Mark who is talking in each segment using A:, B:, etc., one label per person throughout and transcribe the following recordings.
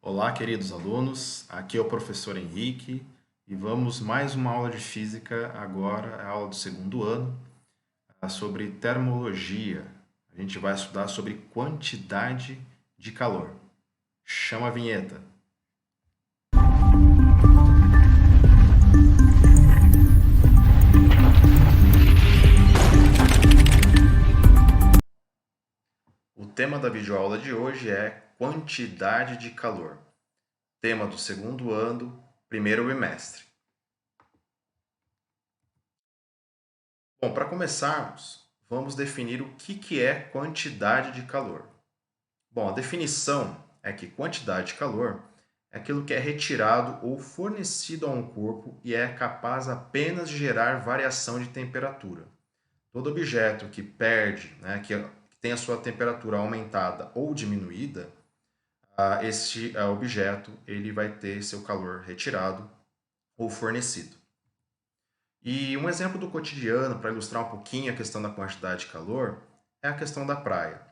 A: Olá, queridos alunos. Aqui é o professor Henrique e vamos mais uma aula de física agora, a aula do segundo ano, sobre termologia. A gente vai estudar sobre quantidade de calor. Chama a vinheta. O tema da videoaula de hoje é quantidade de calor. Tema do segundo ano, primeiro bimestre. Bom, para começarmos, vamos definir o que é quantidade de calor. Bom, a definição é que quantidade de calor é aquilo que é retirado ou fornecido a um corpo e é capaz apenas de gerar variação de temperatura. Todo objeto que perde, que tem a sua temperatura aumentada ou diminuída, este objeto ele vai ter seu calor retirado ou fornecido. E um exemplo do cotidiano, para ilustrar um pouquinho a questão da quantidade de calor, é a questão da praia.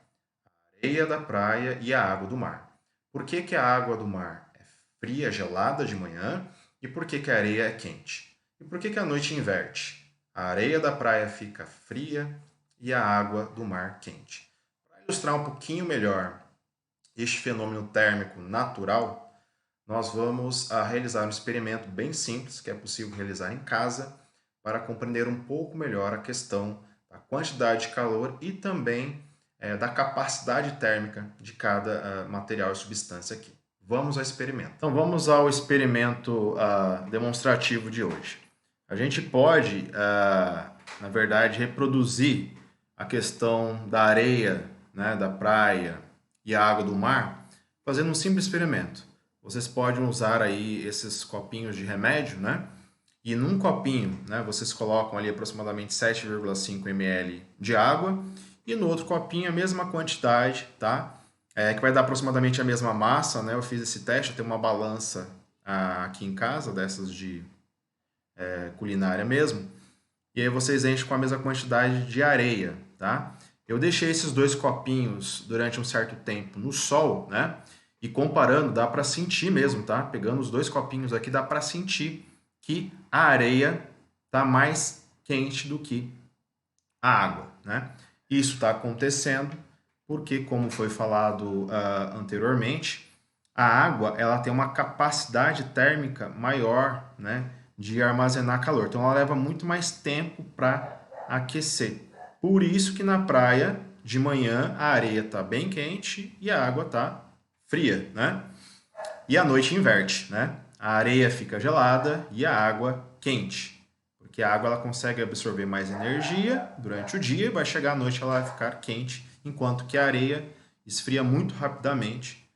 A: A areia da praia e a água do mar. Por que a água do mar é fria, gelada de manhã, e por que a areia é quente? E por que a noite inverte? A areia da praia fica fria e a água do mar quente. Para ilustrar um pouquinho melhor este fenômeno térmico natural, nós vamos realizar um experimento bem simples, que é possível realizar em casa, para compreender um pouco melhor a questão da quantidade de calor e também da capacidade térmica de cada material e substância aqui. Vamos ao experimento. Então, vamos ao experimento demonstrativo de hoje. A gente pode, na verdade, reproduzir a questão da areia, da praia e a água do mar, fazendo um simples experimento. Vocês podem usar aí esses copinhos de remédio, E num copinho, vocês colocam ali aproximadamente 7,5 ml de água e no outro copinho a mesma quantidade, tá? Que vai dar aproximadamente a mesma massa, Eu fiz esse teste, eu tenho uma balança aqui em casa, dessas de culinária mesmo. E aí vocês enchem com a mesma quantidade de areia, tá? Eu deixei esses dois copinhos durante um certo tempo no sol, E comparando, dá para sentir mesmo, tá? Pegando os dois copinhos aqui, dá para sentir que a areia está mais quente do que a água, Isso está acontecendo porque, como foi falado anteriormente, a água ela tem uma capacidade térmica maior, de armazenar calor. Então, ela leva muito mais tempo para aquecer. Por isso que na praia, de manhã, a areia está bem quente e a água está fria, E à noite inverte, A areia fica gelada e a água quente. Porque a água ela consegue absorver mais energia durante o dia e vai chegar à noite ela vai ficar quente, enquanto que a areia esfria muito rapidamente,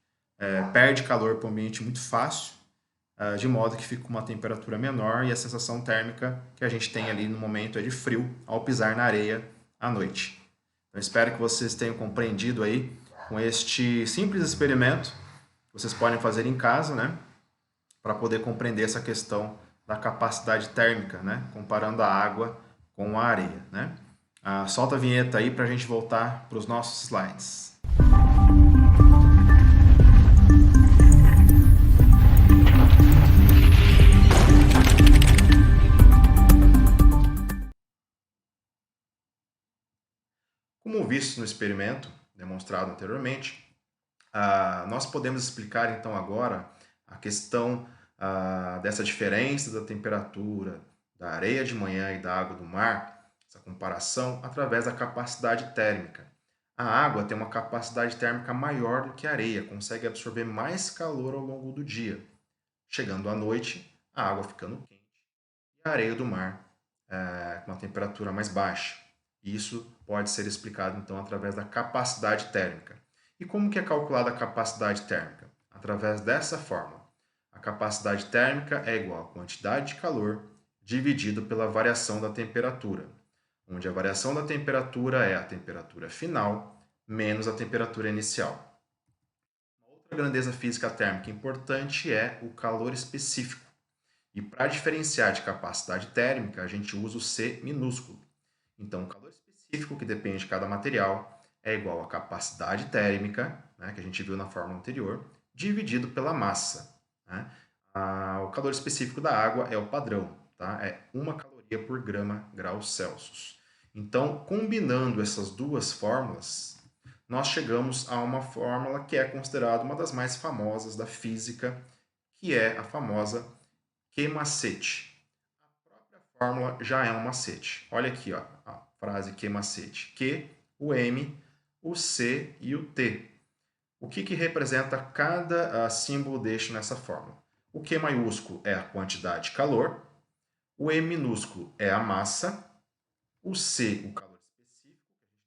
A: perde calor para o ambiente muito fácil, de modo que fica com uma temperatura menor e a sensação térmica que a gente tem ali no momento é de frio ao pisar na areia à noite. Então, espero que vocês tenham compreendido aí com este simples experimento que vocês podem fazer em casa, para poder compreender essa questão da capacidade térmica, comparando a água com a areia, solta a vinheta aí para a gente voltar para os nossos slides. Como visto no experimento demonstrado anteriormente, nós podemos explicar então agora a questão dessa diferença da temperatura da areia de manhã e da água do mar, essa comparação, através da capacidade térmica. A água tem uma capacidade térmica maior do que a areia, consegue absorver mais calor ao longo do dia. Chegando à noite, a água ficando quente e a areia do mar com uma temperatura mais baixa. Isso pode ser explicado, então, através da capacidade térmica. E como que é calculada a capacidade térmica? Através dessa forma. A capacidade térmica é igual à quantidade de calor dividido pela variação da temperatura, onde a variação da temperatura é a temperatura final menos a temperatura inicial. Uma outra grandeza física térmica importante é o calor específico. E para diferenciar de capacidade térmica, a gente usa o C minúsculo. Então, o calor específico, que depende de cada material, é igual à capacidade térmica, que a gente viu na fórmula anterior, dividido pela massa, né? O calor específico da água é o padrão, tá? É 1 caloria por grama graus Celsius. Então, combinando essas duas fórmulas, nós chegamos a uma fórmula que é considerada uma das mais famosas da física, que é a famosa Q-macete. A própria fórmula já é um macete. Olha aqui, ó, a frase Q-macete. Q, o M, o C e o T. O que representa cada símbolo deste nessa fórmula? O Q maiúsculo é a quantidade de calor, o M minúsculo é a massa, o C, o calor específico,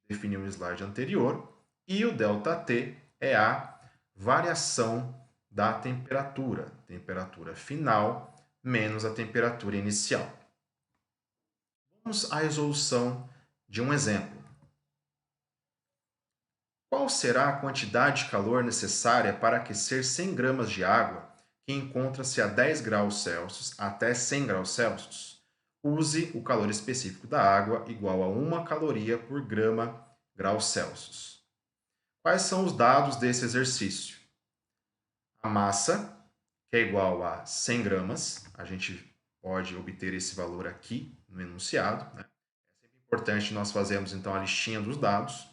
A: que a gente definiu no slide anterior, e o ΔT é a variação da temperatura final menos a temperatura inicial. Vamos à resolução de um exemplo. Qual será a quantidade de calor necessária para aquecer 100 gramas de água que encontra-se a 10 graus Celsius até 100 graus Celsius? Use o calor específico da água igual a 1 caloria por grama graus Celsius. Quais são os dados desse exercício? A massa, que é igual a 100 gramas, a gente pode obter esse valor aqui no enunciado, né? É sempre importante nós fazermos então a listinha dos dados.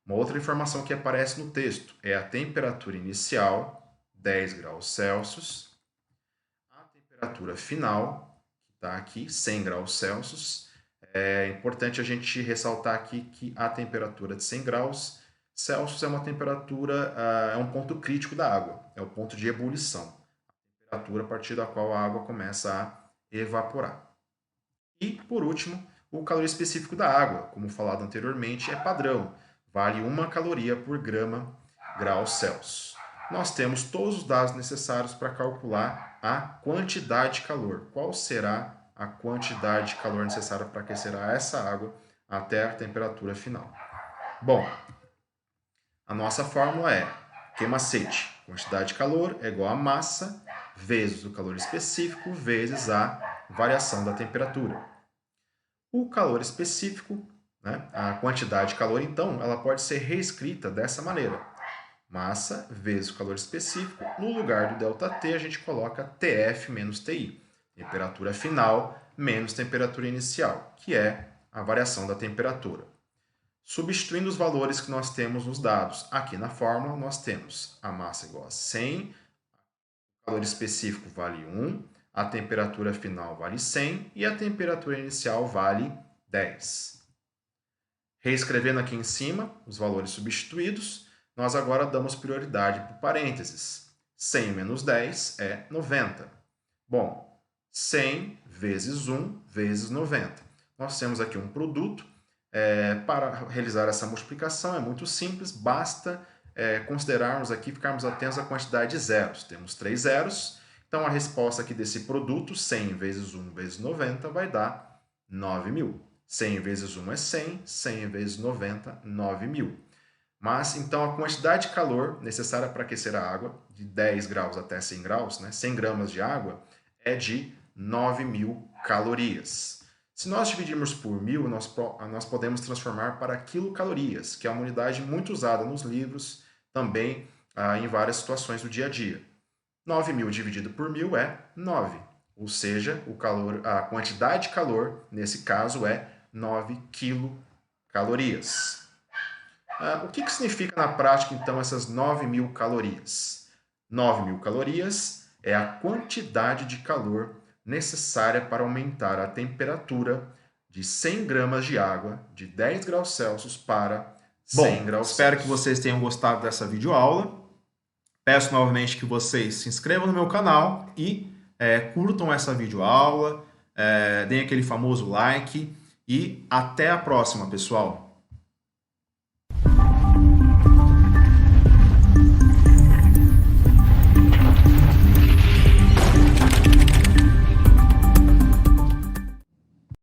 A: Uma outra informação que aparece no texto é a temperatura inicial, 10 graus Celsius, a temperatura final, que está aqui, 100 graus Celsius. É importante a gente ressaltar aqui que a temperatura de 100 graus Celsius é uma temperatura, é um ponto crítico da água, é o ponto de ebulição, a temperatura a partir da qual a água começa a evaporar. E, por último, o calor específico da água, como falado anteriormente, é padrão, vale 1 caloria por grama graus Celsius. Nós temos todos os dados necessários para calcular a quantidade de calor. Qual será a quantidade de calor necessária para aquecer essa água até a temperatura final? Bom, a nossa fórmula é Q-macete. Quantidade de calor é igual a massa vezes o calor específico vezes a variação da temperatura. O calor específico, né, a quantidade de calor, então, ela pode ser reescrita dessa maneira. Massa vezes o calor específico. No lugar do ΔT, a gente coloca TF menos TI. Temperatura final menos temperatura inicial, que é a variação da temperatura. Substituindo os valores que nós temos nos dados aqui na fórmula, nós temos a massa igual a 100, o calor específico vale 1, a temperatura final vale 100 e a temperatura inicial vale 10. Reescrevendo aqui em cima os valores substituídos, nós agora damos prioridade para o parênteses. 100 menos 10 é 90. Bom, 100 vezes 1 vezes 90. Nós temos aqui um produto. Para realizar essa multiplicação é muito simples, basta considerarmos aqui, ficarmos atentos à quantidade de zeros. Temos 3 zeros, então a resposta aqui desse produto, 100 vezes 1 vezes 90, vai dar 9.000. 100 vezes 1 é 100, 100 vezes 90, 9.000. Mas, então, a quantidade de calor necessária para aquecer a água, de 10 graus até 100 graus, né, 100 gramas de água, é de 9.000 calorias. Se nós dividirmos por 1.000, nós podemos transformar para quilocalorias, que é uma unidade muito usada nos livros, também em várias situações do dia a dia. 9.000 dividido por 1.000 é 9, ou seja, a quantidade de calor, nesse caso, é 9 quilocalorias. O que significa na prática, então, essas 9.000 calorias? 9.000 calorias é a quantidade de calor necessária para aumentar a temperatura de 100 gramas de água de 10 graus Celsius para 100 graus Celsius. Espero que vocês tenham gostado dessa videoaula. Peço novamente que vocês se inscrevam no meu canal e curtam essa videoaula, deem aquele famoso like e até a próxima, pessoal!